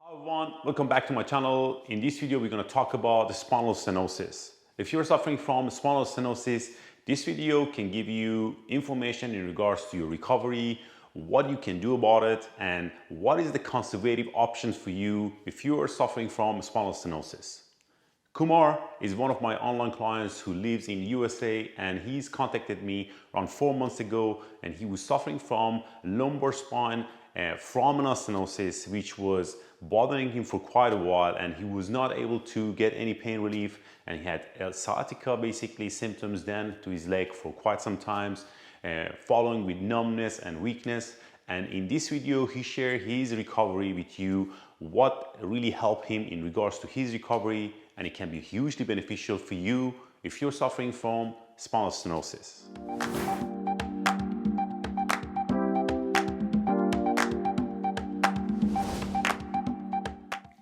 Hi everyone, welcome back to my channel. In this video, we're going to talk about the spinal stenosis. If you're suffering from spinal stenosis, this video can give you information in regards to your recovery, what you can do about it, and what is the conservative options for you if you are suffering from spinal stenosis. Kumar is one of my online clients who lives in USA, and he's contacted me around 4 months ago, and he was suffering from lumbar spine foramina stenosis, which was bothering him for quite a while, and he was not able to get any pain relief, and he had sciatica, basically symptoms then to his leg for quite some times, following with numbness and weakness. And in this video, he shared his recovery with you, what really helped him in regards to his recovery, and it can be hugely beneficial for you if you're suffering from spinal stenosis.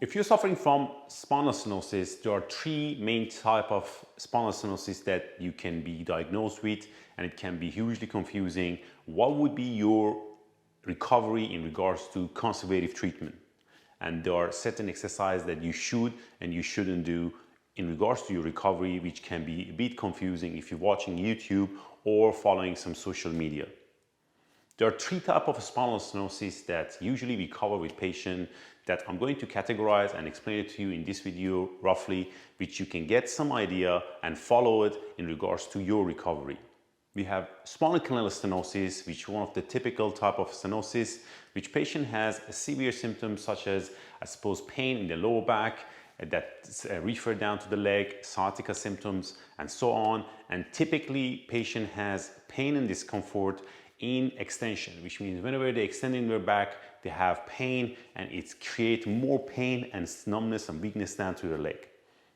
If you're suffering from spinal stenosis, there are three main types of spinal stenosis that you can be diagnosed with, and it can be hugely confusing. What would be your recovery in regards to conservative treatment? And there are certain exercises that you should and you shouldn't do in regards to your recovery, which can be a bit confusing if you're watching YouTube or following some social media. There are three types of spinal stenosis that usually we cover with patients that I'm going to categorize and explain it to you in this video roughly, which you can get some idea and follow it in regards to your recovery. We have spinal canal stenosis, which is one of the typical type of stenosis, which patient has severe symptoms such as, I suppose, pain in the lower back, that's referred down to the leg, sciatica symptoms, and so on. And typically, patient has pain and discomfort in extension, which means whenever they extend in their back, they have pain, and it creates more pain and numbness and weakness down to their leg.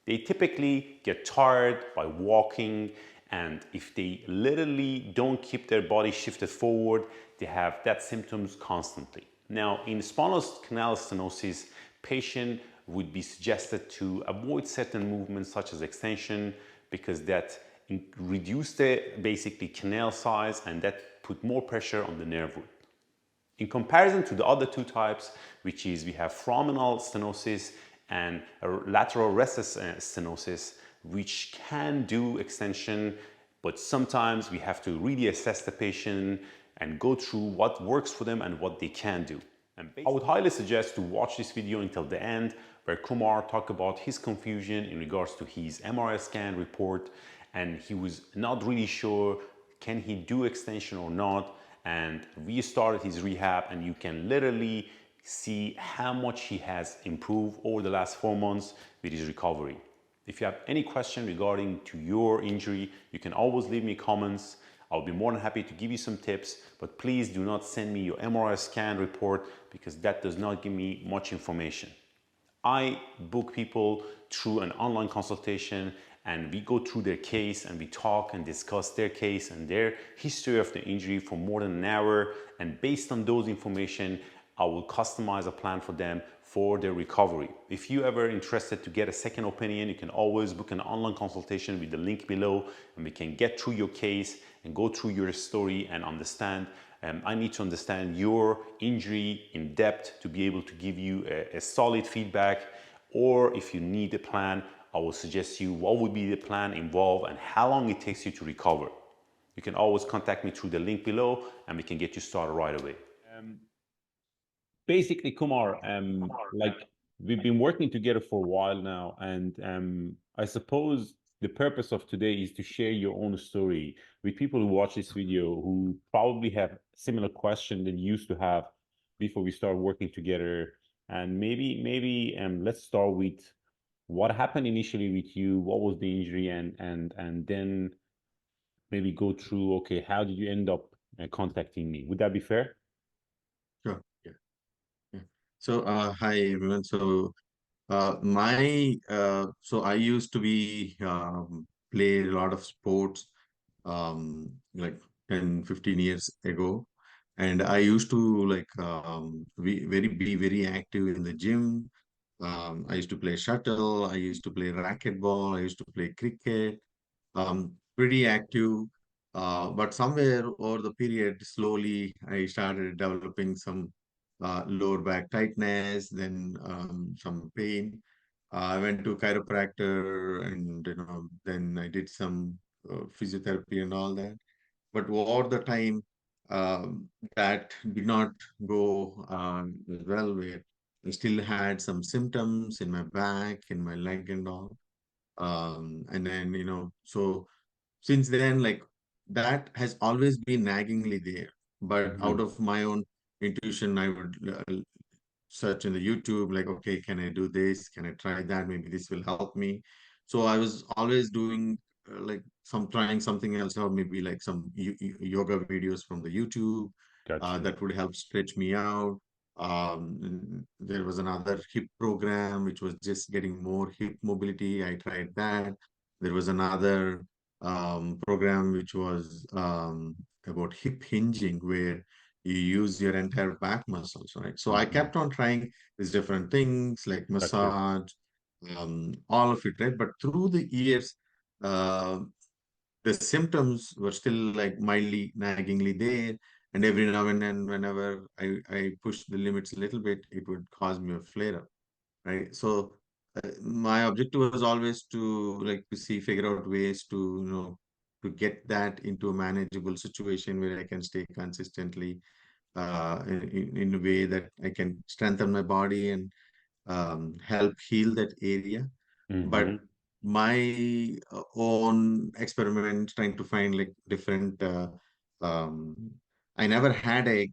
They typically get tired by walking, and if they literally don't keep their body shifted forward, they have that symptoms constantly. Now, in spinal canal stenosis, patient would be suggested to avoid certain movements such as extension, because that reduce the basically canal size, and that put more pressure on the nerve root. In comparison to the other two types, which is we have foraminal stenosis and lateral rectus stenosis, which can do extension, but sometimes we have to really assess the patient and go through what works for them and what they can do. And I would highly suggest to watch this video until the end, where Kumar talked about his confusion in regards to his MRI scan report, and he was not really sure can he do extension or not, and we started his rehab, and you can literally see how much he has improved over the last 4 months with his recovery. If you have any question regarding to your injury, you can always leave me comments. I'll be more than happy to give you some tips, but please do not send me your MRI scan report, because that does not give me much information. I book people through an online consultation, and we go through their case and we talk and discuss their case and their history of the injury for more than an hour. And based on those information, I will customize a plan for them for their recovery. If you ever interested to get a second opinion, you can always book an online consultation with the link below, and we can get through your case and go through your story and understand. I need to understand your injury in depth to be able to give you a solid feedback. Or if you need a plan, I will suggest you what would be the plan involved and how long it takes you to recover. You can always contact me through the link below, and we can get you started right away. Basically, Kumar, like we've been working together for a while now, and I suppose the purpose of today is to share your own story with people who watch this video who probably have similar questions than you used to have before we start working together. And maybe let's start with what happened initially with you, what was the injury, and then maybe go through, okay, how did you end up contacting me? Would that be fair? Sure. Yeah. Yeah. So, hi everyone. So, I used to be play a lot of sports, like 10, 15 years ago, and I used to be very active in the gym. I used to play shuttle. I used to play racquetball. I used to play cricket. Pretty active. But somewhere over the period, slowly I started developing some lower back tightness, then some pain. I went to chiropractor, and then I did some physiotherapy and all that. But over the time, that did not go as well. Where I still had some symptoms in my back, in my leg, and all. And then so since then, like, that has always been naggingly there. But out Mhm. of my own intuition, I would search in the YouTube, like, okay, can I do this? Can I try that? Maybe this will help me. So I was always doing like some trying something else, or maybe like some yoga videos from the YouTube Got you. that would help stretch me out. And there was another hip program which was just getting more hip mobility. I tried that. There was another program which was about hip hinging, where you use your entire back muscles, right? So I Mhm. kept on trying these different things like Got you. massage, all of it, right? But through the years, uh, the symptoms were still like mildly, naggingly there. And every now and then, whenever I pushed the limits a little bit, it would cause me a flare up, right? So my objective was always to like to see, figure out ways to, to get that into a manageable situation where I can stay consistently in a way that I can strengthen my body and help heal that area. But Mhm. my own experiments trying to find like different, um, I never had a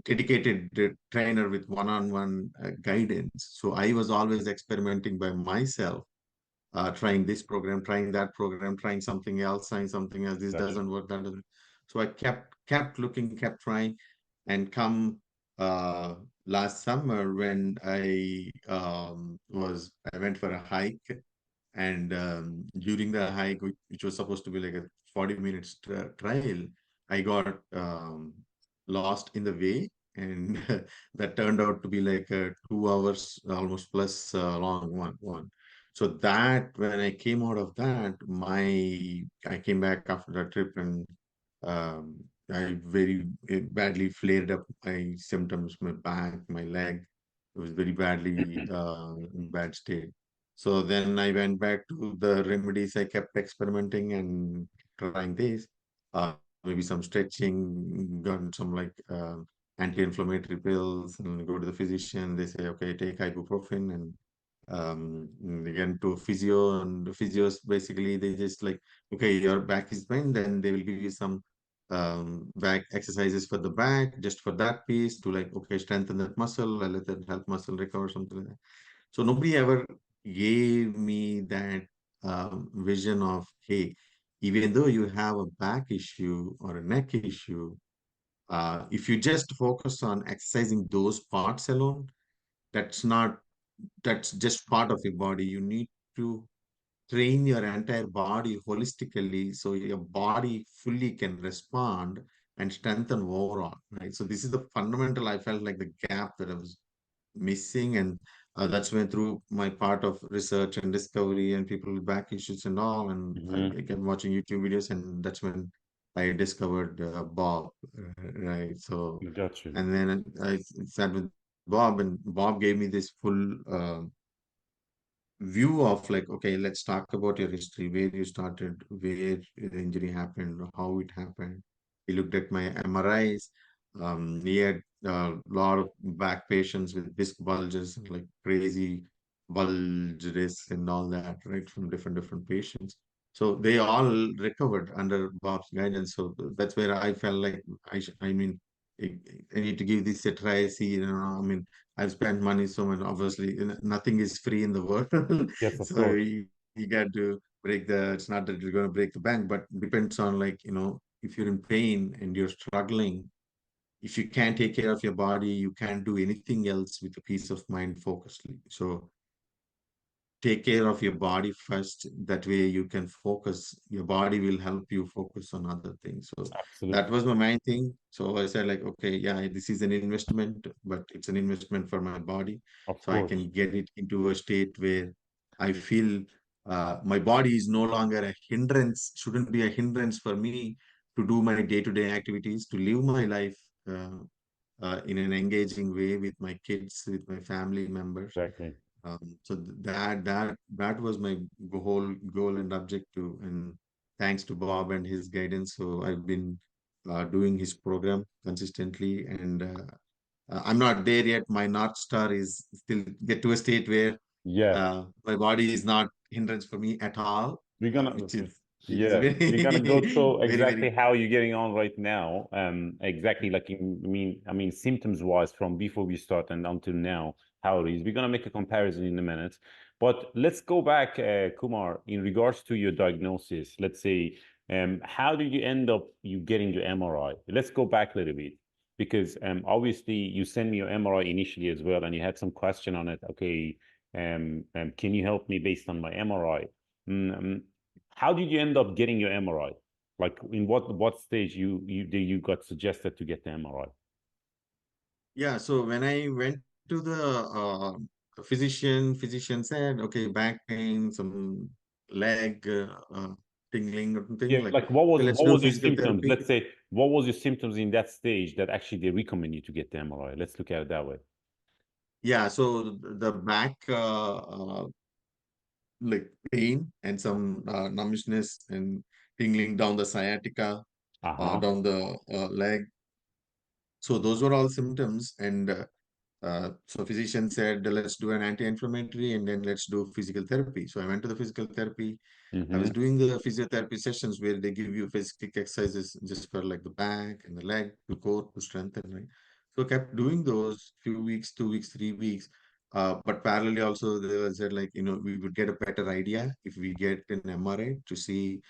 dedicated trainer with one-on-one guidance. So I was always experimenting by myself, trying this program, trying that program, trying something else, trying something else. This Got you. doesn't work, that doesn't. So I kept looking, kept trying, and come uh, last summer when I went for a hike, and during the hike, which was supposed to be like a 40 minutes trail, I got lost in the way. And that turned out to be like a 2 hours almost plus long one. So that when I came out of that, I came back after that trip, and um, I very badly flared up my symptoms, my back, my leg. It was very badly in bad state. So then I went back to the remedies. I kept experimenting and trying this. Maybe some stretching, got some like anti-inflammatory pills, and go to the physician. They say, okay, take ibuprofen, and again to physio, and the physios basically they just like, okay, your back is pain, then they will give you some back exercises for the back, just for that piece to like, okay, strengthen that muscle, let that help muscle recover, something like that. So nobody ever gave me that vision of, hey, even though you have a back issue or a neck issue, if you just focus on exercising those parts alone, that's not, that's just part of your body. You need to train your entire body holistically so your body fully can respond and strengthen overall, right? So this is the fundamental, I felt like the gap that I was missing. And that's when through my part of research and discovery and people with back issues and all, and I Mhm. kept watching YouTube videos, and that's when I discovered Bob, right? So, Got you. and then I sat with Bob, and Bob gave me this full view of like, okay, let's talk about your history, where you started, where the injury happened, how it happened. He looked at my MRIs. He had a lot of back patients with disc bulges, like crazy bulge discs and all that, right, from different patients. So they all recovered under Bob's guidance. So that's where I felt like I mean, I, I need to give this a try. See, I mean, I've spent money so much. Obviously, nothing is free in the world. Yes, of So course. you got to break the, it's not that you're going to break the bank, but depends on like, if you're in pain and you're struggling, if you can't take care of your body, you can't do anything else with a peace of mind focusedly. So take care of your body first. That way you can focus. Your body will help you focus on other things. So that Absolutely. was my main thing. So I said like, okay, yeah, this is an investment, but it's an investment for my body. Of So I course. can get it into a state where I feel my body is no longer a hindrance, shouldn't be a hindrance for me to do my day-to-day activities, to live my life. in an engaging way with my kids, with my family members. Exactly. So that was my whole goal and objective. And thanks to Bob and his guidance, so I've been doing his program consistently. And I'm not there yet. My North Star is still get to a state where Yeah. my body is not hindrance for me at all, We're gonna, which is yeah, we're gonna go very through very exactly very. how you're getting on right now. Exactly like I mean, symptoms wise from before we start and until now, how it is. We're gonna make a comparison in a minute, but let's go back, Kumar, in regards to your diagnosis. Let's say, how did you end up you getting your MRI? Let's go back a little bit because obviously you sent me your MRI initially as well, and you had some question on it. Okay, can you help me based on my MRI? Mm, how did you end up getting your MRI? Like in what stage you got suggested to get the MRI? Yeah, so when I went to the physician said, okay, back pain, some leg tingling or something Yeah, like, like what "Okay, was let's what do was your physical symptoms? therapy." Let's say what was your symptoms in that stage that actually they recommend you to get the MRI? Let's look at it that way. Yeah, so the back like pain and some numbness and tingling down the sciatica, Uh-huh. down the leg. So those were all symptoms, and so physician said, let's do an anti-inflammatory and then let's do physical therapy. So I went to the physical therapy. I was Mm-hmm. doing the physiotherapy sessions where they give you physical exercises just for like the back and the leg to core to strengthen, right? So I kept doing those few weeks, 2 weeks, 3 weeks. But parallelly also they said like, we would get a better idea if we get an MRI to see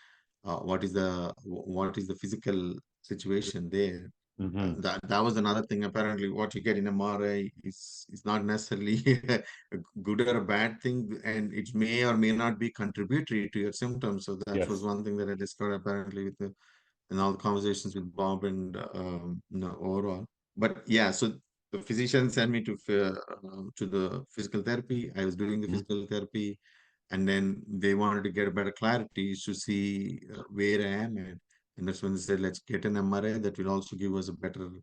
what is the physical situation there. Mm-hmm. That was another thing. Apparently, what you get in MRI is not necessarily a good or a bad thing, and it may or may not be contributory to your symptoms. So that was Yes. one thing that I discovered apparently in all the conversations with Bob and overall. But yeah, so the physician sent me to the physical therapy. I was doing the Mhm. physical therapy, and then they wanted to get a better clarity to see where I am at. And that's when they said, let's get an MRI that will also give us a better Idea.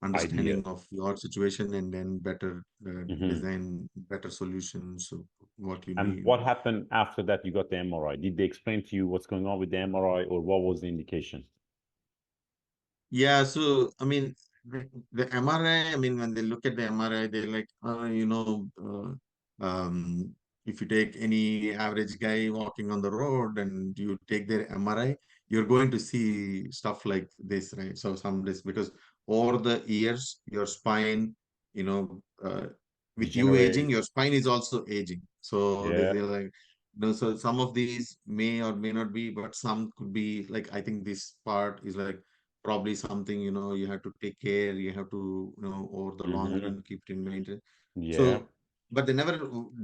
understanding of your situation and then better Mm-hmm. design, better solutions of what you And need. what happened after that you got the MRI? Did they explain to you what's going on with the MRI or what was the indication? Yeah, so I mean, the MRI, I mean, when they look at the MRI, they're like, if you take any average guy walking on the road and you take their MRI, you're going to see stuff like this, right? So some this because over the years, your spine, you know, with you aging, Degenerate. your spine is also aging. So they Yeah. say like, so some of these may or may not be, but some could be like, I think this part is like probably something you have to take care, you have to over the long Mm-hmm. run keep it in mind. Yeah. So but they never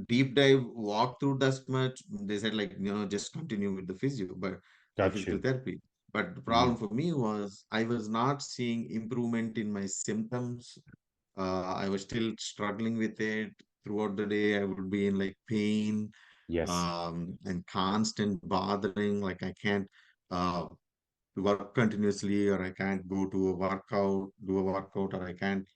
deep dive walk through that much. They said like just continue with the Got physical you. therapy. But the Mm-hmm. problem for me was I was not seeing improvement in my symptoms. I was still struggling with it throughout the day. I would be in like pain, Yes. and constant bothering, like I can't uh, work continuously, or I can't go to do a workout, or I can't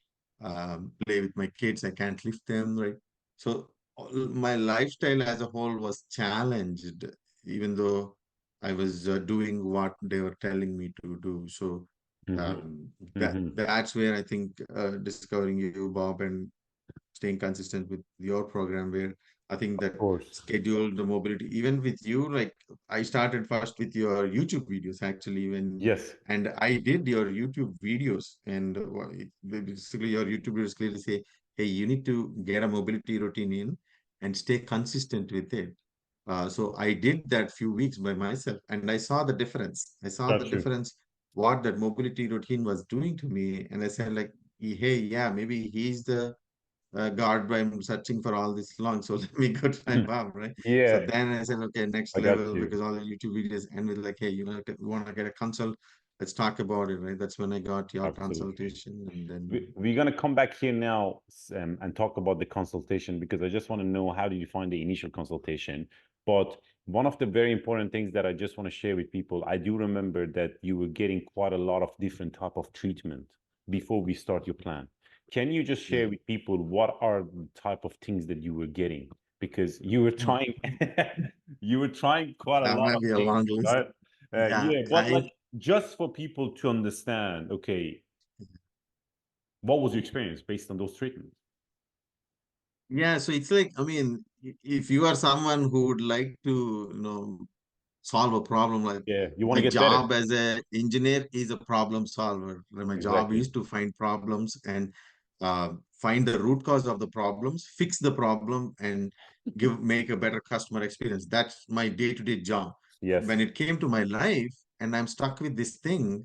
play with my kids, I can't lift them, right? So my lifestyle as a whole was challenged, even though I was doing what they were telling me to do. So Mm-hmm. um, Mm-hmm. that's where I think discovering you, Bob, and staying consistent with your program, where I think Of that course. schedule the mobility, even with you, like I started first with your YouTube videos actually Yes. and I did your YouTube videos, and basically your YouTube videos clearly say, hey, you need to get a mobility routine in and stay consistent with it. So I did that few weeks by myself, and I saw the difference. I saw the Got you. difference what that mobility routine was doing to me, and I said like, hey, yeah, maybe he's the God, I'm searching for all this long, so let me go to my mom, right? So Yeah, then I said, okay, next I got level, you. because all the YouTube videos end with like, hey, you want to get a consult? Let's talk about it, right? That's when I got your Absolutely. consultation, and then We're going to come back here now and talk about the consultation because I just want to know how did you find the initial consultation. But one of the very important things that I just want to share with people, I do remember that you were getting quite a lot of different type of treatment before we start your plan. Can you just Yeah. share with people what are the type of things that you were getting? Because you were Oh, trying, you were trying quite a that lot might of be a things, long list. right? Yeah, Yeah, but like just for people to understand, okay, what was your experience based on those treatments? yeah. So it's like, I mean, if you are someone who would like to, solve a problem, like Yeah, you want my to get better. job as a engineer is a problem solver. Like, my job Exactly. is to find problems and find the root cause of the problems, fix the problem, and make a better customer experience. That's my day-to-day job. When Yes. it came to my life, and I'm stuck with this thing,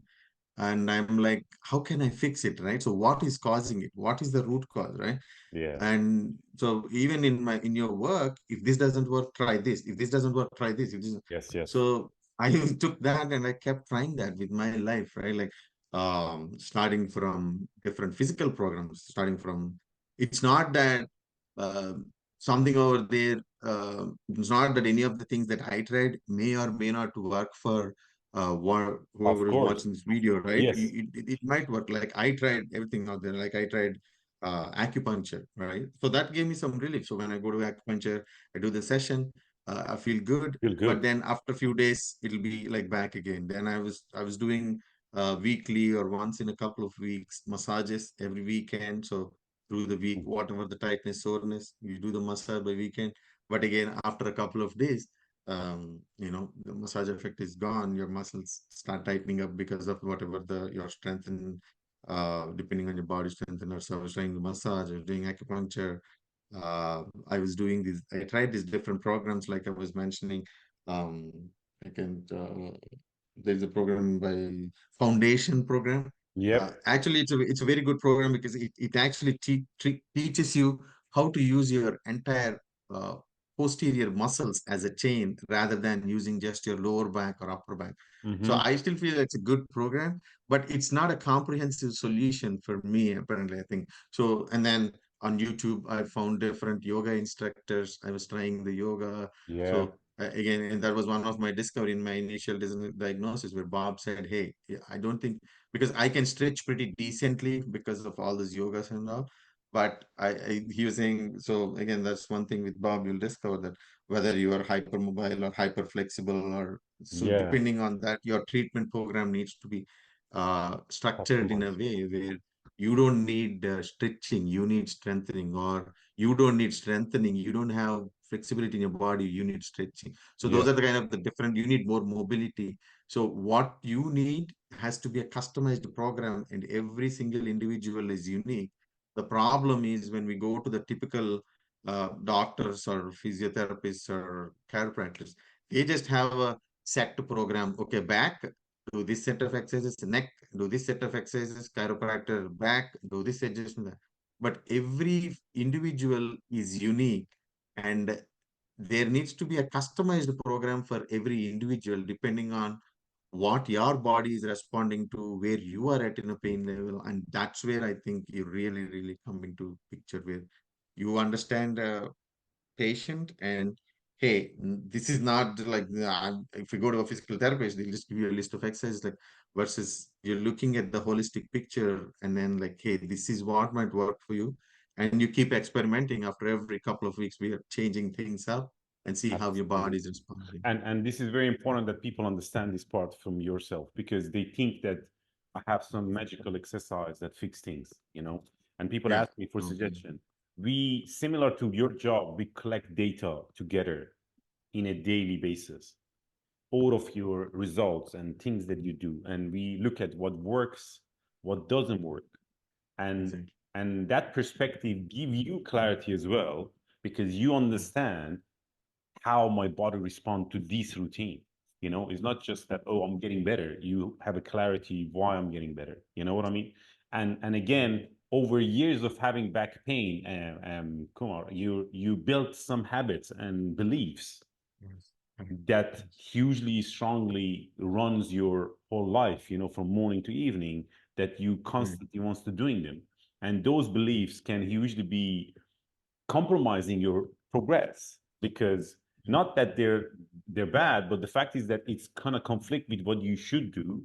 and I'm like, how can I fix it, right? So what is causing it? What is the root cause, right? Yeah. And so even in your work, if this doesn't work, try this. If this doesn't work, try this. If this, Yes. Yes. so I took that and I kept trying that with my life, right? Like starting from different physical programs, starting from, it's not that uh, something over there, it's not that any of the things that I tried may or may not work for Of whoever is course. watching this video, right? Yes. It might work. Like I tried everything out there. Like I tried acupuncture, right? So that gave me some relief. So when I go to acupuncture, I do the session, I feel good. Feel But good. then after a few days, it'll be like back again. Then I was doing weekly or once in a couple of weeks massages every weekend. So through the week, whatever the tightness, soreness, you do the massage by weekend. But again, after a couple of days, the massage effect is gone. Your muscles start tightening up because of whatever your strength and depending on your body strength. And also, I was trying the massage, I was doing acupuncture. I was doing these, I tried these different programs, like I was mentioning. Um, I can, there's a program by Foundation program. Yep. Actually, it's a very good program because it actually teaches you how to use your entire uh, posterior muscles as a chain rather than using just your lower back or upper back. So Mm-hmm. I still feel it's a good program, but it's not a comprehensive solution for me, apparently, I think. So, and then on YouTube, I found different yoga instructors. I was trying the yoga. Yeah. So again, and that was one of my discovery in my initial diagnosis, where Bob said, "Hey, yeah, I don't think, because I can stretch pretty decently because of all this yogas and all." But he was saying, so again, that's one thing with Bob, you'll discover that whether you are hypermobile or hyper flexible, or so Yeah. depending on that, your treatment program needs to be structured in a Customers. way where you don't need stretching, you need strengthening, or you don't need strengthening, you don't have flexibility in your body, you need stretching. So those Yes. are the kind of the different, you need more mobility. So what you need has to be a customized program, and every single individual is unique. The problem is when we go to the typical doctors or physiotherapists or chiropractors, they just have a set program. Okay, back, do this set of exercises, neck, do this set of exercises, chiropractor, back, do this adjustment. But every individual is unique, and there needs to be a customized program for every individual depending on what your body is responding to, where you are at in a pain level. And that's where I think you really, really come into picture, where you understand patient, and hey, this is not like if you go to a physical therapist, they'll just give you a list of exercises, like, versus you're looking at the holistic picture, and then like, hey, this is what might work for you, and you keep experimenting. After every couple of weeks, we are changing things up and see how your body is Absolutely. responding. And this is very important that people understand this part from yourself, because they think that I have some magical exercise that fix things, you know. And people Yeah. ask me for Okay. suggestion. We, similar to your job, we collect data together in a daily basis, all of your results and things that you do, and we look at what works, what doesn't work, and Exactly. and that perspective give you clarity as well, because you understand how my body respond to this routine. You know, it's not just that, oh, I'm getting better. You have a clarity why I'm getting better. You know what I mean? And again, over years of having back pain, Kumar, you built some habits and beliefs Yes. Correct. that Yes. hugely strongly runs your whole life, you know, from morning to evening, that you Right. constantly wants to doing them. And those beliefs can hugely be compromising your progress, because not that they're bad, but the fact is that it's kind of conflict with what you should do,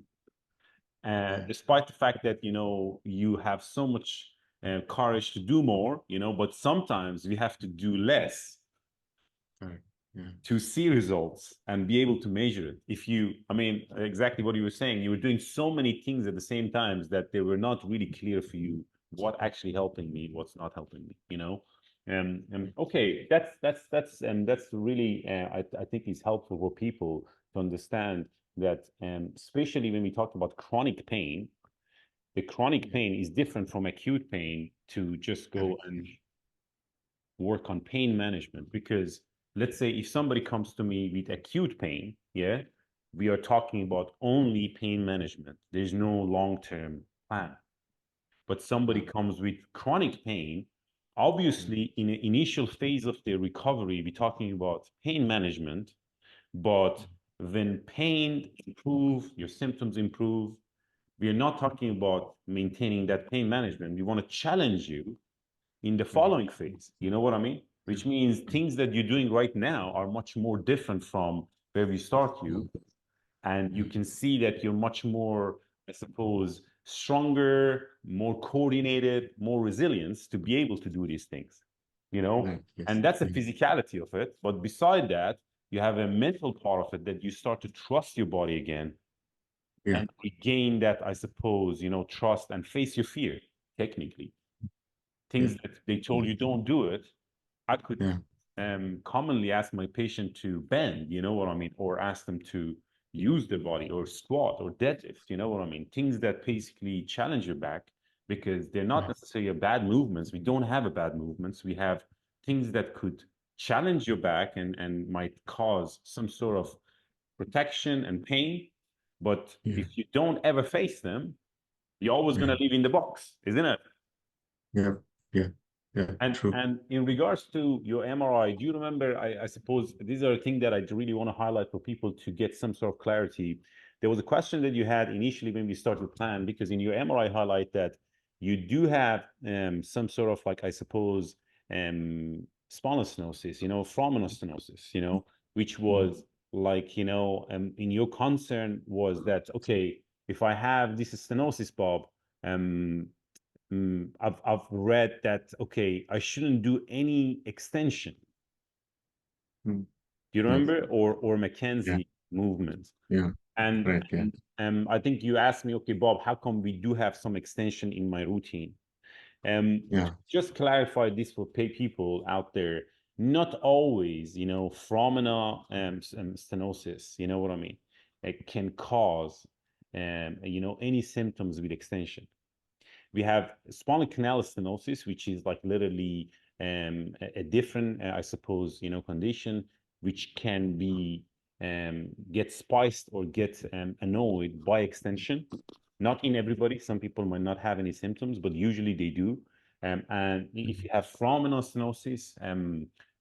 Yeah. despite the fact that you know you have so much courage to do more, but sometimes we have to do less Correct. Yeah. to see results and be able to measure it. I mean, exactly what you were saying, you were doing so many things at the same times that they were not really clear for you what actually helping me, what's not helping me. Okay, that's really I think is helpful for people to understand that, especially when we talk about chronic pain. The chronic pain is different from acute pain to just go and work on pain management, because let's say if somebody comes to me with acute pain, yeah, we are talking about only pain management. There's no long-term plan. But somebody comes with chronic pain, obviously in an initial phase of their recovery, we're talking about pain management. But when pain improve, your symptoms improve, we are not talking about maintaining that pain management. We want to challenge you in the following phase. You know what I mean? Which means things that you're doing right now are much more different from where we start you. And you can see that you're much more, I suppose, stronger, more coordinated, more resilience to be able to do these things, Right. Yes. and that's the Yeah. physicality of it. But beside that, you have a mental part of it, that you start to trust your body again Yeah. and regain that, I suppose, trust and face your fear, technically. Yeah. Things that they told you don't do it, I could Yeah. commonly ask my patient to bend, you know what I mean, or ask them to use their body or squat or deadlift, you know what I mean, things that basically challenge your back, because they're not necessarily bad movements. We don't have a bad movements. We have things that could challenge your back and might cause some sort of protection and pain. But Yeah. if you don't ever face them, you're always going Yeah. to live in the box, isn't it? Yeah. Yeah. Yeah. True. And in regards to your MRI, do you remember? I suppose these are things that I really want to highlight for people to get some sort of clarity. There was a question that you had initially when we started the plan, because in your MRI highlight that you do have some sort of, like, I suppose, spinal stenosis, foramina stenosis, which was like, in your concern was that, okay, if I have this stenosis, Bob, um, I've read that, okay, I shouldn't do any extension. Mm. Do you Yeah. remember? Or Yeah. McKenzie movement. Yeah. And, Right. Yeah. I think you asked me, okay, Bob, how come we do have some extension in my routine? Yeah. Just clarify this for people out there. Not always, foramina stenosis, you know what I mean? It can cause, any symptoms with extension. We have spinal canal stenosis, which is like literally a different, I suppose, condition, which can be get spiced or get annoyed by extension. Not in everybody. Some people might not have any symptoms, but usually they do. And if you have foraminal stenosis,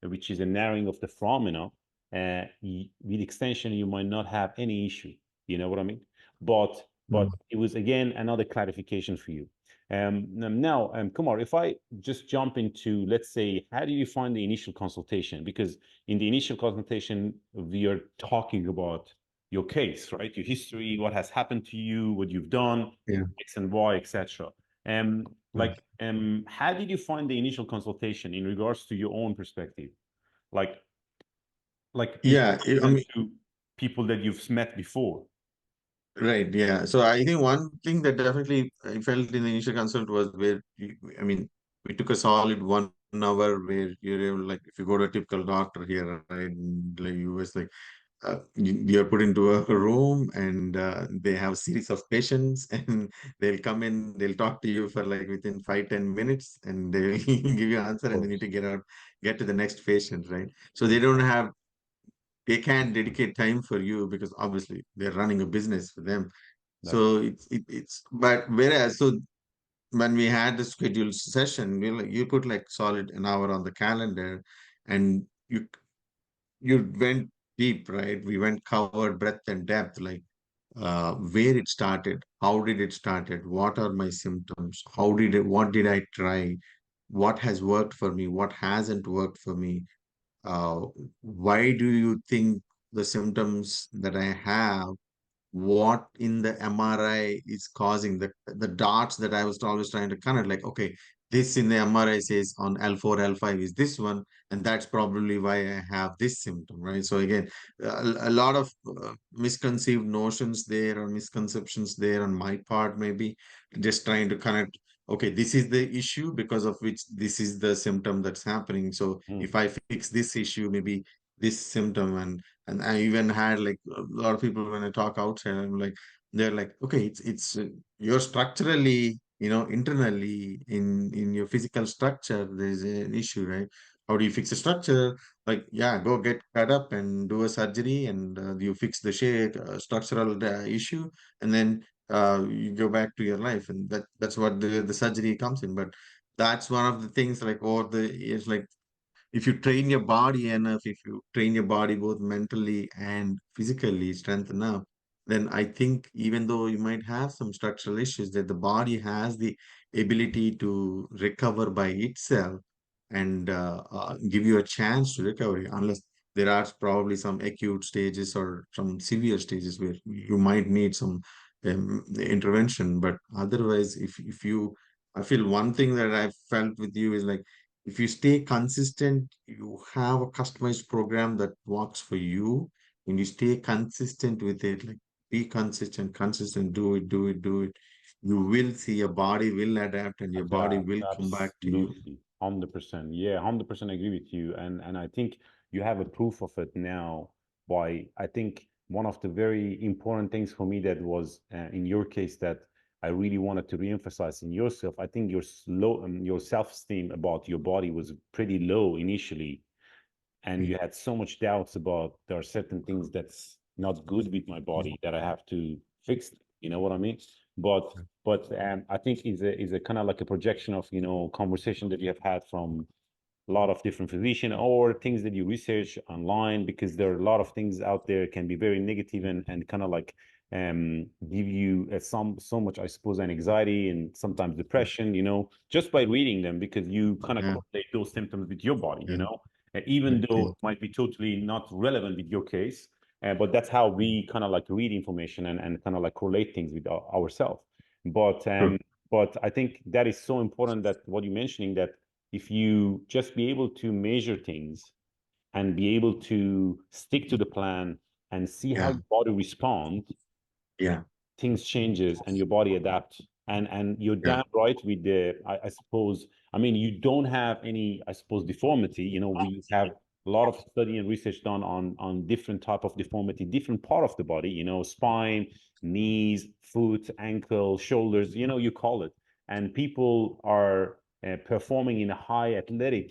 which is a narrowing of the foramina, with extension, you might not have any issue. You know what I mean? But Mm. it was, again, another clarification for you. Now, Kumar, if I just jump into, let's say, how do you find the initial consultation? Because in the initial consultation, we are talking about your case, right? Your history, what has happened to you, what you've done, Yeah. X and Y, etc. Mm. How did you find the initial consultation in regards to your own perspective? Like, in Yeah. I comparison mean, to people that you've met before. right. Yeah. So I think one thing that definitely I felt in the initial consult was where, I mean, we took a solid 1 hour where you're able, like, if you go to a typical doctor here, right, in the US, like, you're put into a room and they have a series of patients and they'll come in, they'll talk to you for like within 5-10 minutes and they will give you an answer Of and they need course. to get to the next patient, right? So they don't have, they can't dedicate time for you because obviously they're running a business for them. That's So but whereas, so when we had the scheduled session, you put like solid an hour on the calendar and you went deep, right? We went covered breadth and depth, like where it started, how did it started, what are my symptoms, what did I try, what has worked for me, what hasn't worked for me, uh, why do you think the symptoms that I have, what in the MRI is causing the dots that I was always trying to connect, like, okay, this in the MRI says on L4, L5 is this one, and that's probably why I have this symptom, right? So again, a lot of misconceived notions there or misconceptions there on my part, maybe just trying to connect. Okay, this is the issue because of which this is the symptom that's happening. So Mm. if I fix this issue, maybe this symptom, and I even had like a lot of people when I talk outside, I'm like, they're like, okay, it's you're structurally, internally in your physical structure, there's an issue, right? How do you fix a structure? Like, yeah, go get cut up and do a surgery, and you fix the shape, structural issue, and then you go back to your life, and that's what the surgery comes in. But that's one of the things, like over the years, like if you train your body enough, if you train your body both mentally and physically strength enough, then I think even though you might have some structural issues, that the body has the ability to recover by itself and give you a chance to recover, unless there are probably some acute stages or some severe stages where you might need some intervention. But otherwise, if you, I feel one thing that I've felt with you is like, if you stay consistent, you have a customized program that works for you, and you stay consistent with it, like be consistent, do it. You will see your body will adapt and your body will come back to you. Absolutely, 100%. Yeah, 100% agree with you. And I think you have a proof of it now by, I think one of the very important things for me that was in your case that I really wanted to reemphasize in yourself. I think your self-esteem about your body was pretty low initially, and you had so much doubts about there are certain things that's not good with my body that I have to fix. You know what I mean? But I think is a kind of like a projection of conversation that you have had from a lot of different physicians or things that you research online, because there are a lot of things out there can be very negative and kind of like give you so much, I suppose, anxiety and sometimes depression, just by reading them, because you kind of Yeah, correlate those symptoms with your body, yeah, even though okay, it might be totally not relevant with your case. But that's how we kind of like read information and kind of like correlate things with ourselves. But true. I think that is so important, that what you're mentioning, that if you just be able to measure things and be able to stick to the plan and see how Yeah, your body responds, yeah, things changes and your body adapts. And you're yeah, damn right with the, I suppose, I mean, you don't have any, I suppose, deformity. We have a lot of study and research done on different type of deformity, different part of the body, spine, knees, foot, ankle, shoulders, you call it. And people are performing in a high athletic,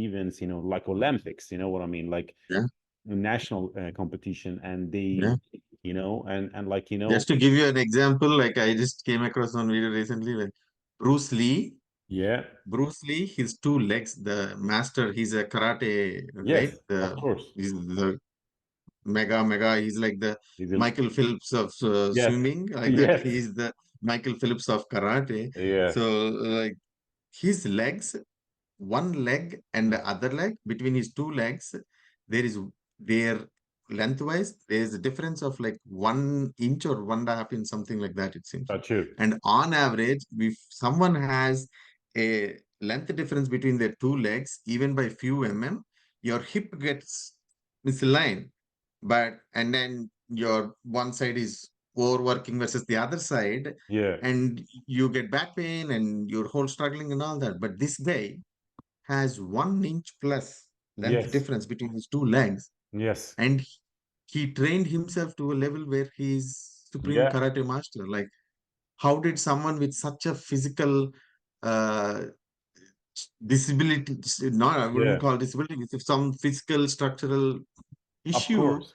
events, like Olympics, you know what I mean? Like yeah, national competition, and they, yeah. and like, Just to give you an example, like I just came across one video recently, like Bruce Lee. yeah. Bruce Lee, his two legs, the master, he's a karate, right? Yes, of course. He's the mega. He's like the He's a, Michael Phelps of yes, swimming, like that. yes, He's the Michael Phelps of karate. yeah, So, like his legs, one leg and the other leg, between his two legs, there is there lengthwise, there is a difference of like 1 inch or 1.5 inch, something like that, it seems like. that's true. And on average, if someone has a length difference between their two legs, even by few your hip gets misaligned. But and then your one side is overworking versus the other side, Yeah, and you get back pain and your whole struggling and all that. But this guy has 1 inch plus length yes, difference between his two legs, yes, and he trained himself to a level where he's supreme yeah, karate master. Like, how did someone with such a physical uh disability, not I wouldn't yeah, call disability, it's some physical structural of issue, course,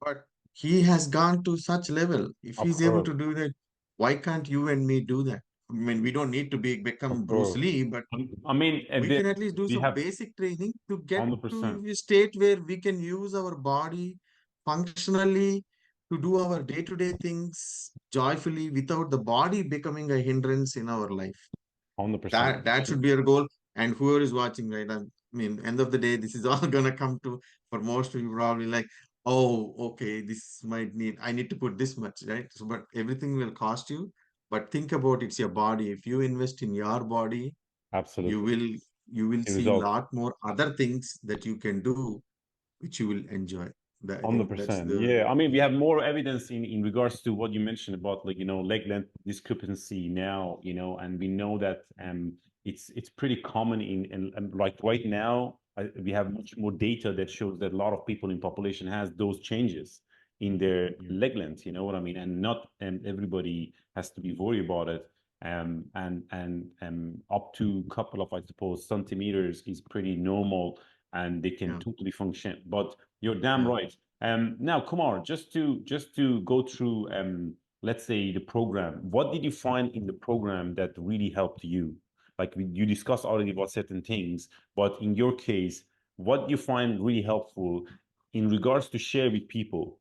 but he has gone to such level. If of he's able course, to do that, why can't you and me do that? I mean, we don't need to become of Bruce course. Lee, but I mean, we can at least do we some have basic training to get 100%, to a state where we can use our body functionally to do our day-to-day things joyfully without the body becoming a hindrance in our life. 100%. That should be our goal. And whoever is watching, right? I mean, end of the day, this is all gonna come to, for most of you probably like, oh, okay, this might need, I need to put this much, right? So, but everything will cost you. But think about, it's your body. If you invest in your body, you Absolutely. will you will The see a result. lot more other things that you can do, which you will enjoy. I think that's 100%. the Yeah. I mean, we have more evidence in regards to what you mentioned about, like, leg length discrepancy now, and we know that it's pretty common in like right now, we have much more data that shows that a lot of people in population has those changes in their leg length, you know what I mean? And not everybody has to be worried about it. And up to a couple of, I suppose, centimeters is pretty normal, and they can yeah totally function. But you're damn yeah right. Now, Kumar, just to go through, let's say the program. What did you find in the program that really helped you? Like you discussed already about certain things, but in your case, what do you find really helpful in regards to share with people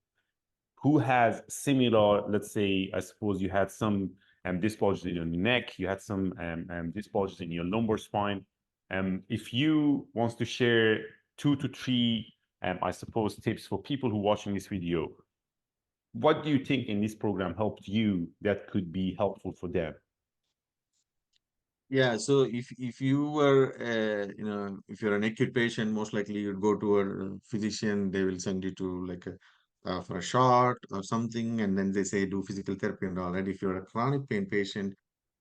who has similar, let's say, I suppose you had some dysbulges in your neck, you had some dysbulges in your lumbar spine. If you wants to share 2 to 3, I suppose, tips for people who are watching this video, what do you think in this program helped you that could be helpful for them? Yeah, so if you were if you're an acute patient, most likely you'd go to a physician. They will send you to like a for a shot or something, and then they say do physical therapy and all that. If you're a chronic pain patient,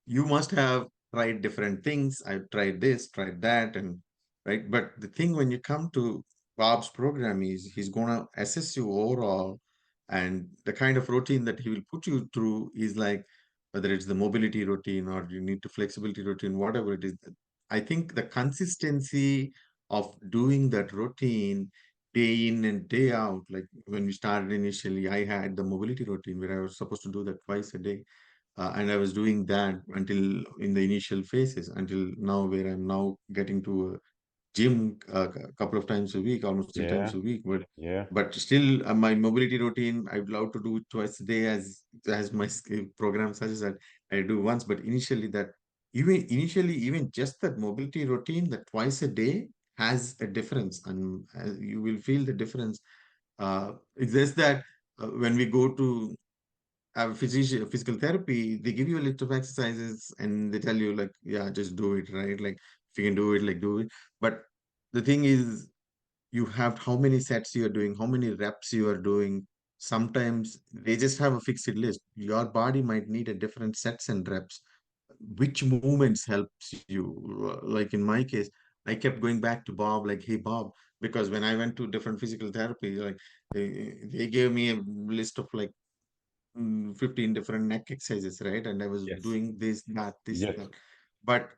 you must have tried different things. I've tried this, tried that, and right. But the thing when you come to Bob's program is he's gonna assess you overall, and the kind of routine that he will put you through is like whether it's the mobility routine or you need to flexibility routine, whatever it is. I think the consistency of doing that routine day in and day out, like when we started initially, I had the mobility routine where I was supposed to do that twice a day and I was doing that until in the initial phases until now, where I'm now getting to a gym a couple of times a week, almost 3 times Yeah, a week. But yeah, still, my mobility routine, I'd love to do it twice a day as my program suggests that I do once. But even just that mobility routine, that twice a day has a difference, and you will feel the difference. It's just that when we go to have physical therapy, they give you a list of exercises and they tell you like, yeah, just do it, right? Like if you can do it, like do it. But the thing is, you have how many sets you are doing, how many reps you are doing. Sometimes they just have a fixed list. Your body might need a different sets and reps. Which movements helps you? Like in my case, I kept going back to Bob, like, hey Bob, because when I went to different physical therapy, like they gave me a list of like 15 different neck exercises, right? And I was yes, doing this, yes, that. But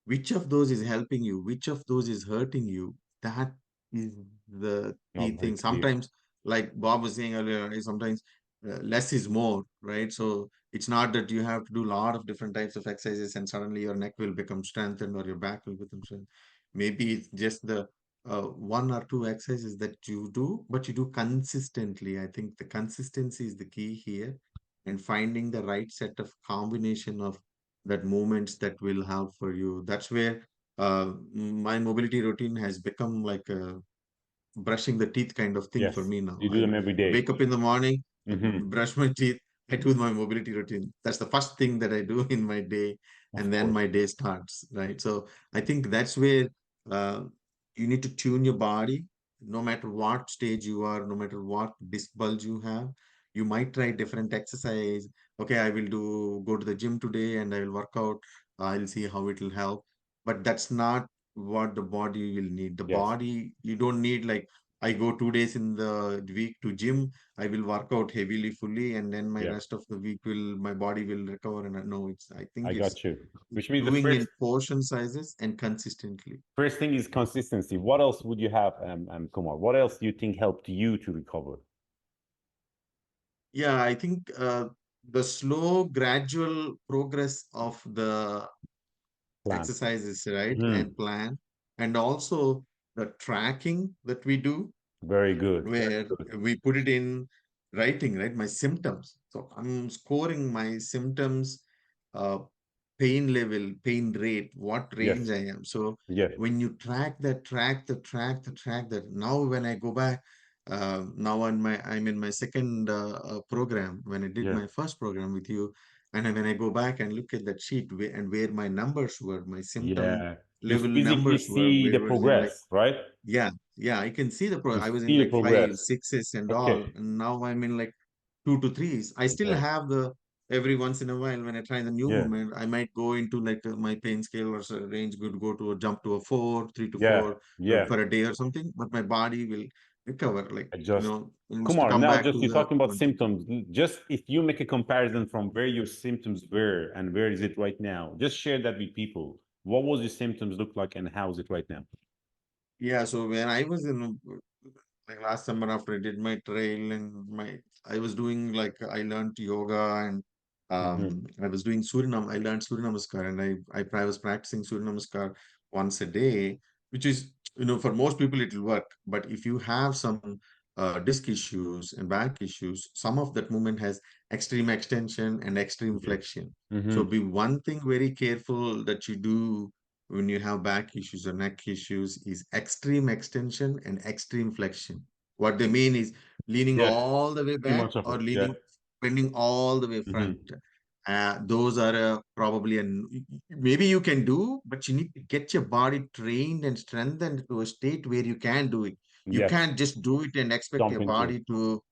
which of those is helping you? Which of those is hurting you? That is the key not very thing. clear. Sometimes, like Bob was saying earlier, sometimes less is more, right? So it's not that you have to do a lot of different types of exercises and suddenly your neck will become strengthened or your back will become strengthened. Maybe it's just the one or two exercises that you do, but you do consistently. I think the consistency is the key here, and finding the right set of combination of that movements that will help for you. That's where my mobility routine has become like a brushing the teeth kind of thing for Yes, me now. you do I them every day. wake up in the morning, I Hmm. brush my teeth, I do my mobility routine. That's the first thing that I do in my day, Of and then course. my day starts, right? So I think that's where uh, you need to tune your body, no matter what stage you are, no matter what disc bulge you have. You might try different exercise. Okay, I will go to the gym today and I will work out. I'll see how it will help. But that's not what the body will need. The Yes. body, you don't need like I go 2 days in the week to gym. I will work out heavily, fully, and then my Yeah, rest of the week will my body will recover. And I know it's. I I think it's got you. Which means the doing in first portion sizes and consistently. first thing is consistency. What else would you have, Kumar? What else do you think helped you to recover? Yeah, I think the slow, gradual progress of the Plan. exercises, right, Hmm. and plan, and also the tracking that we do Very good. Very where good. we put it in writing, right? My symptoms. So I'm scoring my symptoms, uh, pain level, pain rate, what range Yes. I am. So Yes. when you track that, now when I go back, now I'm in my second program. When I did Yes. my first program with you, And then when I go back and look at that sheet and where my numbers were, my symptom Yeah. You level physically numbers were, see the where was in like, progress, right? yeah, yeah, I can see the You I was in see the like five, progress. sixes and all, Okay. and now I'm in like two to threes. I still Yeah. have the every once in a while when I try the new Yeah. movement, I might go into like my pain scale or range could go to a jump to a four, 3 to 4 Yeah. Yeah. for a day or something, but my body will recover. Like, Adjust. it needs to Kumar, come now back just to you're the talking about 20. symptoms. Just if you make a comparison from where your symptoms were and where is it right now, just share that with people. What was your symptoms look like and how is it right now? Yeah, so when I was in like last summer after I did my trail and I was doing like I learned yoga and Hmm. I was doing Suriname. I learned Surya Namaskar and I was practicing Surya Namaskar once a day, which is for most people it will work. But if you have some disc issues and back issues, some of that movement has extreme extension and extreme Yeah. flexion. So Hmm. be one thing very careful that you do when you have back issues or neck issues is extreme extension and extreme flexion. What they mean is leaning Yes. all the way Too back much of or it. Yeah. bending all the way front. Hmm. Those are probably maybe you can do, but you need to get your body trained and strengthened to a state where you can do it. You Yes. can't just do it and expect Jump your into it. body to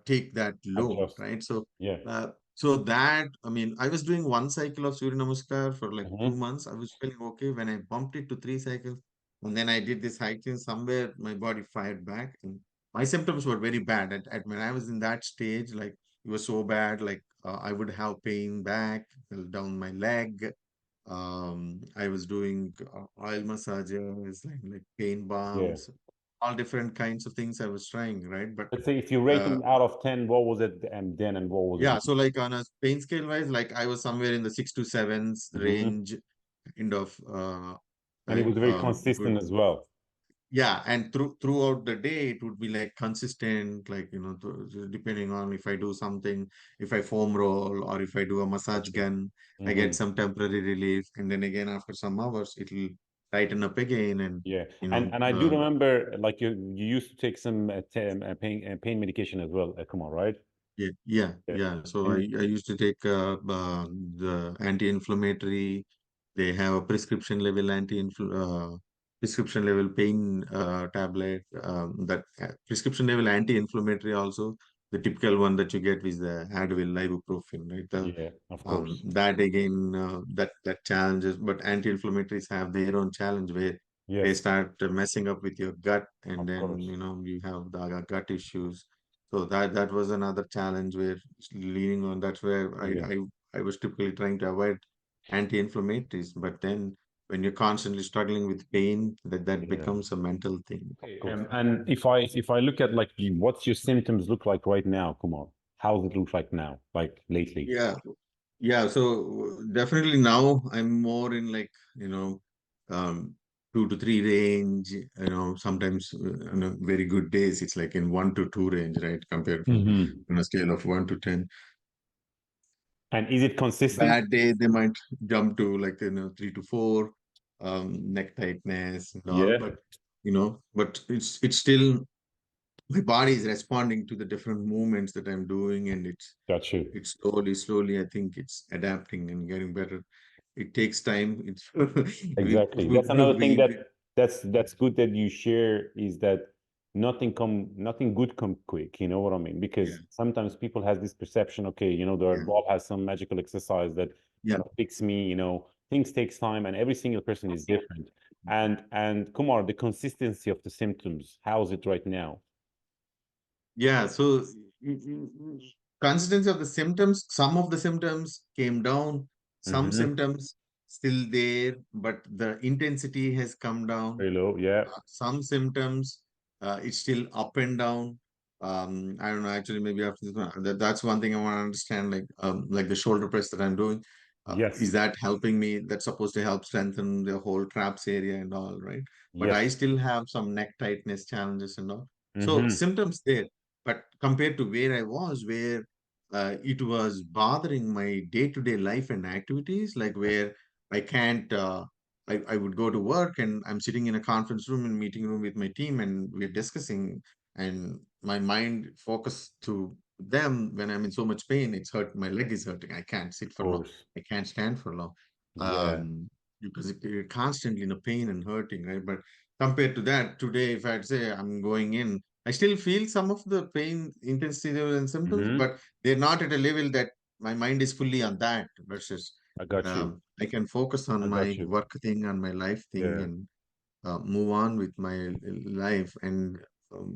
take that load, Adjust. right? Yeah. So that, I mean, I was doing one cycle of Surya Namaskar for like Hmm. 2 months. I was feeling okay. When I bumped it to 3 cycles, and then I did this hiking somewhere, my body fired back, and my symptoms were very bad. When I was in that stage, like it was so bad, like I would have pain back down my leg. I was doing oil massages, like pain Yeah. balms, all different kinds of things I was trying, right? But Let's say if you're uh, rating out of 10, what was it and then and what was it yeah, now? so like on a pain scale wise, like I was somewhere in the 6 to 7s Hmm. range, kind of And it right, was very good. consistent as well. Yeah, and throughout the day, it would be like consistent, like depending on if I do something, if I foam roll or if I do a massage Okay. gun, I get Hmm. some temporary relief, and then again after some hours, it'll tighten up again, and Yeah, you and know, and I do remember like you used to take some pain medication as well, Kumar, right? yeah, yeah, Yeah, yeah. So and I used to take the anti-inflammatory. They have a prescription level pain tablet. That prescription level anti-inflammatory also. The typical one that you get is the Advil, ibuprofen, right? yeah, of course. That again, that challenges. But anti-inflammatories have their own challenge where they Yes, start messing up with your gut, and of then course. you have the gut issues. So that was another challenge where leaning on that's where Yeah, I was typically trying to avoid anti-inflammatories. But then when you're constantly struggling with pain, that yeah. becomes a mental thing. Okay, and if I look at like what's your symptoms look like right now, Kumar? How does it look like now, like lately? Yeah, yeah. So definitely now I'm more in like, um, 2 to 3 range. Sometimes on a very good days, it's like in 1 to 2 range, right? Compared from Hmm. on a scale of 1 to 10. And is it consistent? Bad day, they might jump to like 3 to 4, neck tightness and all. Yeah, But it's still my body is responding to the different movements that I'm doing, and got you. it's slowly, I think it's adapting and getting better. It takes time. It's Exactly. That's another thing we that's good that you share is that nothing good come quick. You know what I mean? yeah, Because sometimes people has this perception, okay, the yeah, ball has some magical exercise that yeah. fix me. Things takes time, and every single person is different. And Kumar, the consistency of the symptoms, how is it right now? Yeah, so consistency of the symptoms, some of the symptoms came down, some Mm-hmm. symptoms still there, but the intensity has come down. Very low. Yeah. Some symptoms, it's still up and down. I don't know, actually, maybe after this one, that's one thing I want to understand, like the shoulder press that I'm doing. Is Yes. that helping me? That's supposed to help strengthen the whole traps area and all, right? But I Yes. still have some neck tightness challenges and all. So Mm-hmm. symptoms there, but compared to where I was, where it was bothering my day-to-day life and activities, like where I can't. I would go to work and I'm sitting in a conference room and meeting room with my team and we're discussing and my mind focused to them, when I'm in so much pain, it's hurt. My leg is hurting. I can't sit Of for long. course. I can't stand for long. Yeah. Um, because you're constantly in a pain and hurting, right? But compared to that, today, if I'd say I'm going in, I still feel some of the pain intensity and symptoms, Hmm. but they're not at a level that my mind is fully on that versus I got you. I can focus on I my got you. work thing, on my life thing, Yeah. and move on with my life, and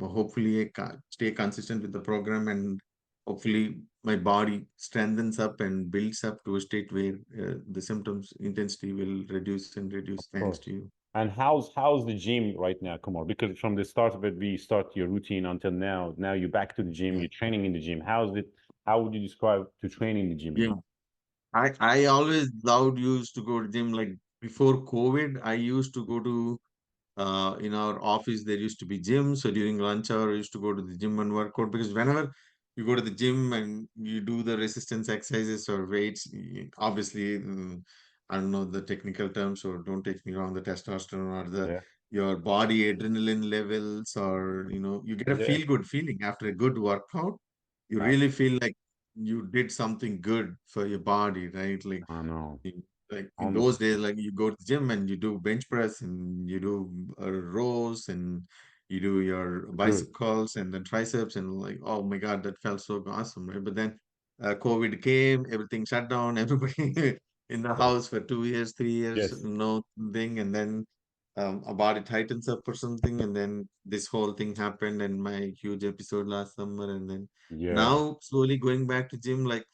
hopefully I stay consistent with the program, and hopefully my body strengthens up and builds up to a state where the symptoms intensity will reduce and Of reduce thanks course. to you. And how's the gym right now, Kumar? Because from the start of it, we start your routine until now. Now you're back to the gym. Yeah. You're training in the gym. How's it? How would you describe to train in the gym? Yeah. I always loved used to go to gym. Like before COVID, I used to go to in our office there used to be gym, so during lunch hour I used to go to the gym and work out, because whenever you go to the gym and you do the resistance exercises or weights, obviously, I don't know the technical terms, so don't take me wrong, the testosterone or the Yeah. your body adrenaline levels, or you get a Yeah. feel good feeling after a good workout. You really feel like you did something good for your body, right? I know. Like in those Honestly. days, like you go to the gym and you do bench press and you do rows and you do your Good. bicycles and then triceps, and like, oh my God, that felt so awesome, right? But then COVID came, everything shut down, everybody in the Yes. house for 2 years, 3 years, Yes. no thing, and then our body tightens up or something, and then this whole thing happened, and my huge episode last summer, and then Yeah. now slowly going back to gym, like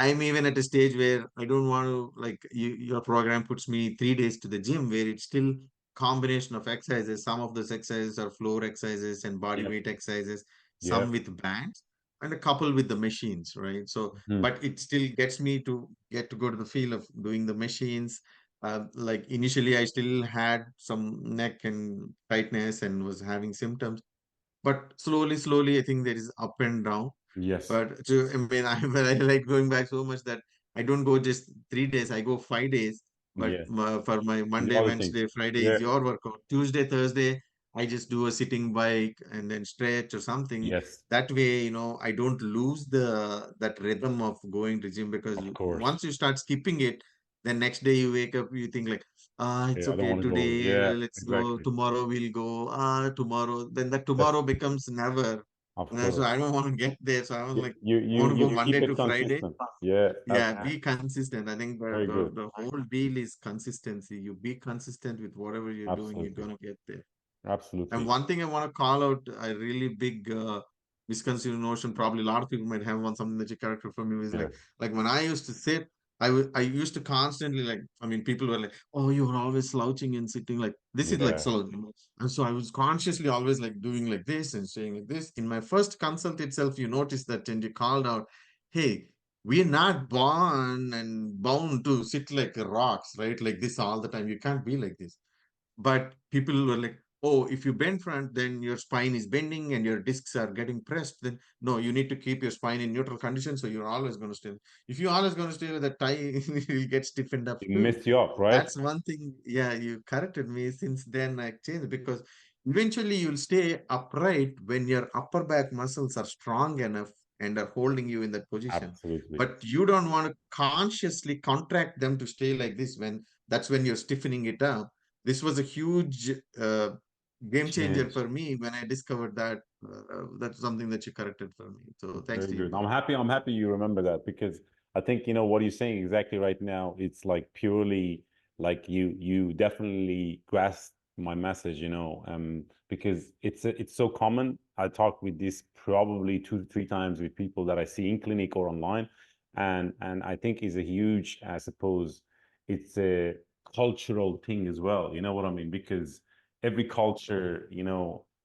I'm even at a stage where I don't want to, like, your program puts me 3 days to the gym, where it's still combination of exercises. Some of those exercises are floor exercises and body Yep. weight exercises, some Yep. with bands and a couple with the machines, right? So, Mhm. but it still gets me to get to go to the feel of doing the machines. Like initially, I still had some neck and tightness and was having symptoms, but slowly, I think there is up and down. Yes. But I mean, but I like going back so much that I don't go just 3 days, I go 5 days. But Yeah. for my The Monday, other things. Wednesday, Friday Yeah. is your workout. Tuesday, Thursday, I just do a sitting bike and then stretch or something. Yes. That way, I don't lose that rhythm of going to gym, because Of once course. you start skipping it, then next day you wake up, you think like, it's Yeah. I don't okay want to go. today, Yeah. let's go. Exactly. Tomorrow we'll go. Tomorrow. Then that That's tomorrow becomes never. of So course. I don't want to get there. So I was You like, you I you want to go you Monday keep it to Friday. consistent. Yeah. Yeah, be consistent. I think the, Very the, good. the whole deal is consistency. You be consistent with whatever you're doing, you're Absolutely. going to get there. And Absolutely. one thing I want to call out, a really big misconceived notion, probably a lot of people might have one, something that you character for me is Yeah. like when I used to sit, I used to constantly, like, I mean, people were like, oh, you're always slouching and sitting, like, this is like Yeah. slouching. And so I was consciously always like doing like this and saying like this. In my first consult itself, you noticed that and you called out, hey, we're not born and bound to sit like rocks, right? Like this all the time. You can't be like this. But people were like, oh, if you bend front, then your spine is bending and your discs are getting pressed. Then no, you need to keep your spine in neutral condition, so you're always going to stay. If you're always going to stay with a tie, you'll get stiffened up It too. messed you up, right? That's one thing. Yeah, you corrected me. Since then I changed, because eventually you'll stay upright when your upper back muscles are strong enough and are holding you in that position. Absolutely. But you don't want to consciously contract them to stay like this. When that's when you're stiffening it up. This was a huge game changer Change. for me when I discovered that. That's something that you corrected for me. So thanks Very to you good. for that. I'm happy you remember that because I think what you're saying exactly right now. It's like purely like you definitely grasp my message, because it's so common. I talk with this probably 2 to 3 times with people that I see in clinic or online, and I think is a huge, I suppose, it's a cultural thing as well. You know what I mean? Because every culture,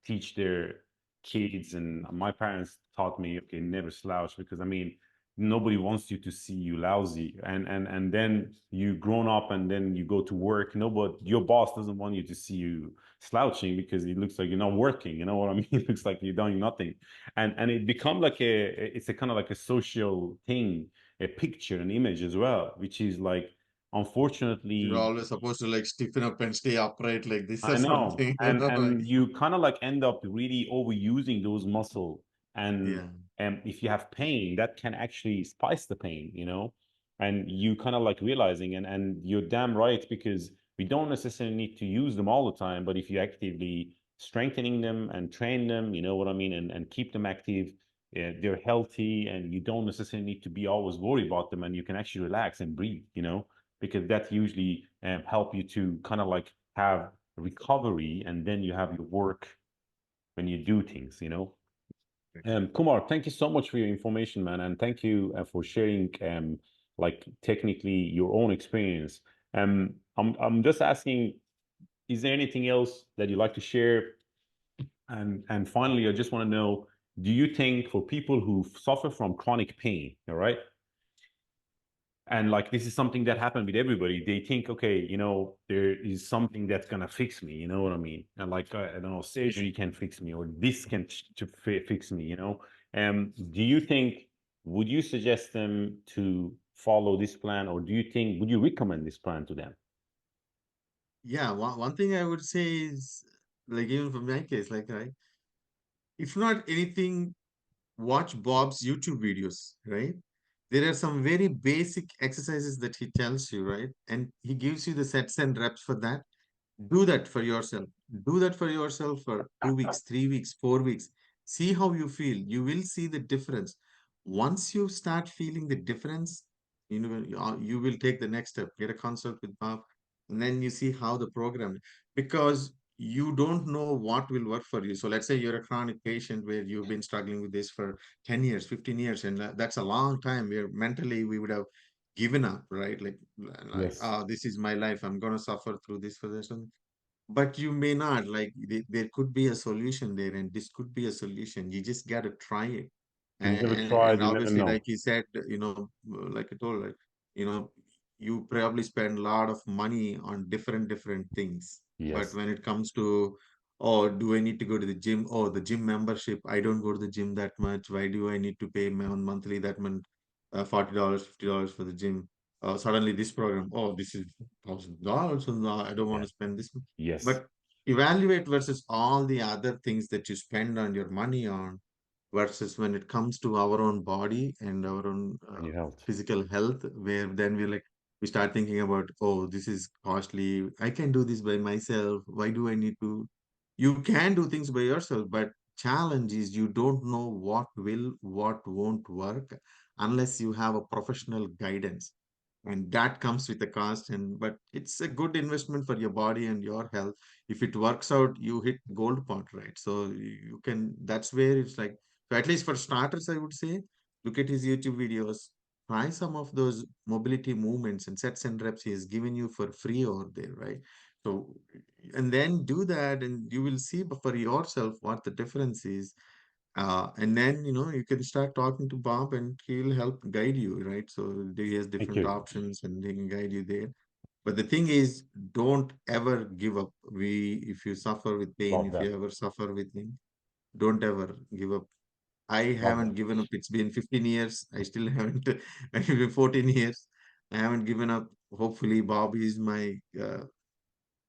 teach their kids, and my parents taught me, okay, never slouch, because I mean nobody wants you to see you lousy, and then you grown up and then you go to work, nobody, your boss doesn't want you to see you slouching because it looks like you're not working, you know what I mean? It looks like you're doing nothing, and it become like it's a kind of like a social thing, a picture, an image as well, which is like, You're unfortunately, always supposed to like stiffen up and stay upright like this or I know. something. And Like, and you kind of like end up really overusing those muscle And Yeah. if you have pain, that can actually spice the pain, you know, and you kind of like realizing, and you're damn right, because we don't necessarily need to use them all the time, but if you actively strengthening them and train them, you know what I mean, and keep them active, they're healthy, and you don't necessarily need to be always worried about them, and you can actually relax and breathe, you know, because that usually help you to kind of like have recovery, and then you have your work when you do things, you know. Kumar, thank you so much for your information, man, and thank you for sharing, like technically your own experience. I'm just asking, is there anything else that you'd like to share? And finally, I just want to know, do you think for people who suffer from chronic pain, all right, and like this is something that happened with everybody, they think, okay, you know, there is something that's gonna fix me, you know what I mean, and like I don't know, surgery can fix me, or this can fix me, you know. Do you think, would you suggest them to follow this plan, or do you think, would you recommend this plan to them? Yeah, one thing I would say is, like, even for my case, like, right, if not anything, watch Bob's YouTube videos, right? There are some very basic exercises that he tells you, right? And he gives you the sets and reps for that. Do that for yourself. Do that for yourself for 2 weeks, 3 weeks, 4 weeks. See how you feel. You will see the difference. Once you start feeling the difference, you will take the next step. Get a consult with Bob, and then you see how the program. Because you don't know what will work for you. So let's say you're a chronic patient where you've been struggling with this for 10 years, 15 years, and that's a long time where mentally we would have given up, right? Like, Yes. this is my life. I'm gonna suffer through this for this. But you may not, like, there could be a solution there, and this could be a solution. You just got to try it. You never And tried, you never obviously, like know. you said, like I told, like, you know you probably spend a lot of money on different things. But Yes. when it comes to, oh, do I need to go to the gym? Oh, the gym membership, I don't go to the gym that much. Why do I need to pay my own monthly that month, $40, $50 for the gym? Suddenly this program, oh, this is $1,000, so no, I don't want Yeah. to spend this. Yes. But evaluate versus all the other things that you spend on your money on, versus when it comes to our own body and our own And your health. physical health, where then we start thinking about, oh, this is costly. I can do this by myself. Why do I need to? You can do things by yourself, but challenge is you don't know what won't work unless you have a professional guidance, and that comes with a cost. And but it's a good investment for your body and your health. If it works out, you hit gold part, right? So you can, that's where it's like, so at least for starters, I would say, look at his YouTube videos, try some of those mobility movements and sets and reps he has given you for free over there, right? So, and then do that, and you will see for yourself what the difference is. And then, you can start talking to Bob and he'll help guide you, right? So he has Thank different you. options and he can guide you there. But the thing is, don't ever give up. If you suffer with pain, Love if you that. ever suffer with pain, don't ever give up. I Love haven't that. given up. It's been 15 years. I still haven't, it's been 14 years. I haven't given up. Hopefully, Bob is my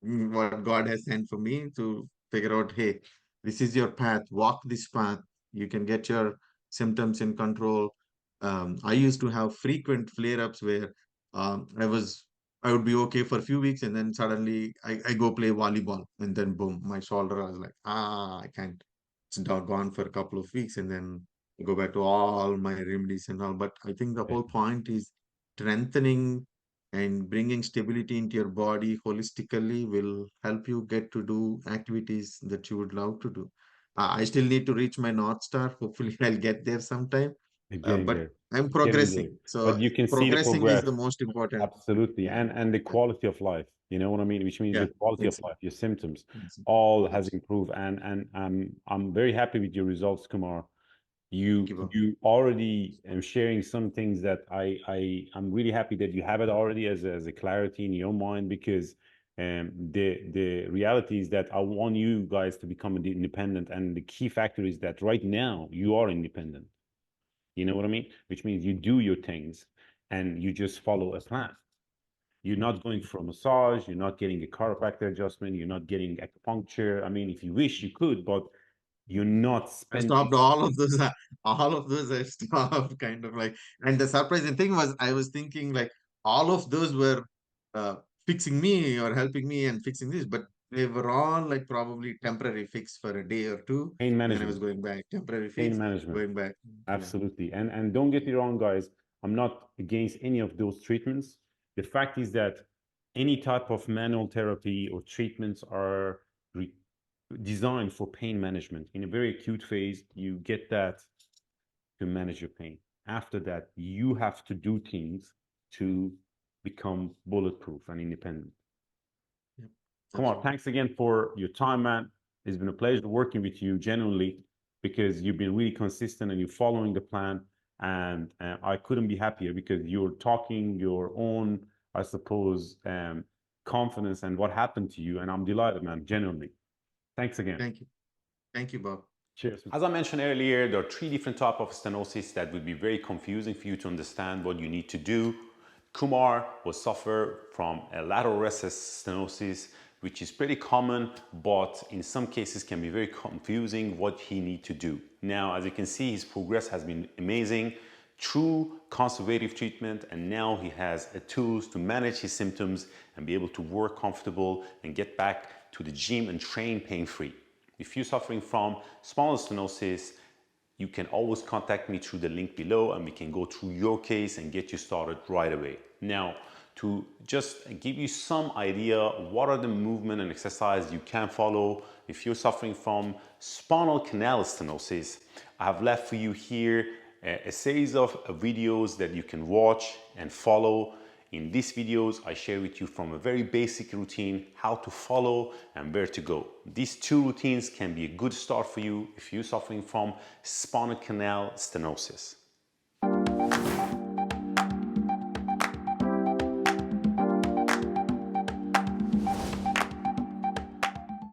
what God has sent for me to figure out, hey, this is your path, walk this path. You can get your symptoms in control. I used to have frequent flare ups where I would be okay for a few weeks, and then suddenly I go play volleyball, and then boom, my shoulder, I was like, I can't. It's gone for a couple of weeks, and then I go back to all my remedies and all. But I think the Okay. whole point is strengthening and bringing stability into your body holistically will help you get to do activities that you would love to do. I still need to reach my North Star. Hopefully, I'll get there sometime. You're getting But there. I'm You're getting there. progressing. So But you can see the progressing is progress. the most important. Absolutely. Yeah. And the quality of life, you know what I mean? Which means Yeah. your quality of It's, life, your symptoms, it's, all has it's, improved. And I'm very happy with your results, Kumar. thank You you, Bob. you already am sharing some things that I'm really happy that you have it already as a clarity in your mind, because the reality is that I want you guys to become independent, and the key factor is that right now you are independent. You know what I mean? Which means you do your things and you just follow a plan. You're not going for a massage, you're not getting a chiropractor adjustment, you're not getting acupuncture. I mean, if you wish, you could, but You're not I spending. stopped all of those. All of those I stopped kind of like. And the surprising thing was, I was thinking like all of those were uh, fixing me or helping me and fixing this, but they were all like probably temporary fix for a day or two. Pain Then I was management. going back, temporary Pain fix, management. going back. Yeah. Absolutely. And don't get me wrong, guys. I'm not against any of those treatments. The fact is that any type of manual therapy or treatments are designed for pain management. In a very acute phase, you get that to manage your pain. After that, you have to do things to become bulletproof and independent. Yep. Kumar, Absolutely. thanks again for your time, man. It's been a pleasure working with you, genuinely, because you've been really consistent and you're following the plan. And I couldn't be happier because you're talking your own, I suppose, confidence and what happened to you. And I'm delighted, man, genuinely. Thanks again. Thank you. Thank you, Bob. Cheers. As I mentioned earlier, there are 3 different types of stenosis that would be very confusing for you to understand what you need to do. Kumar will suffer from a lateral recess stenosis, which is pretty common, but in some cases can be very confusing what he needs to do. Now, as you can see, his progress has been amazing through conservative treatment, and now he has tools to manage his symptoms and be able to work comfortable and get back to the gym and train pain-free. If you're suffering from spinal stenosis, you can always contact me through the link below and we can go through your case and get you started right away. Now, to just give you some idea, what are the movement and exercise you can follow if you're suffering from spinal canal stenosis, I have left for you here a series of videos that you can watch and follow. In these videos, I share with you from a very basic routine, how to follow and where to go. These 2 routines can be a good start for you if you're suffering from spinal canal stenosis.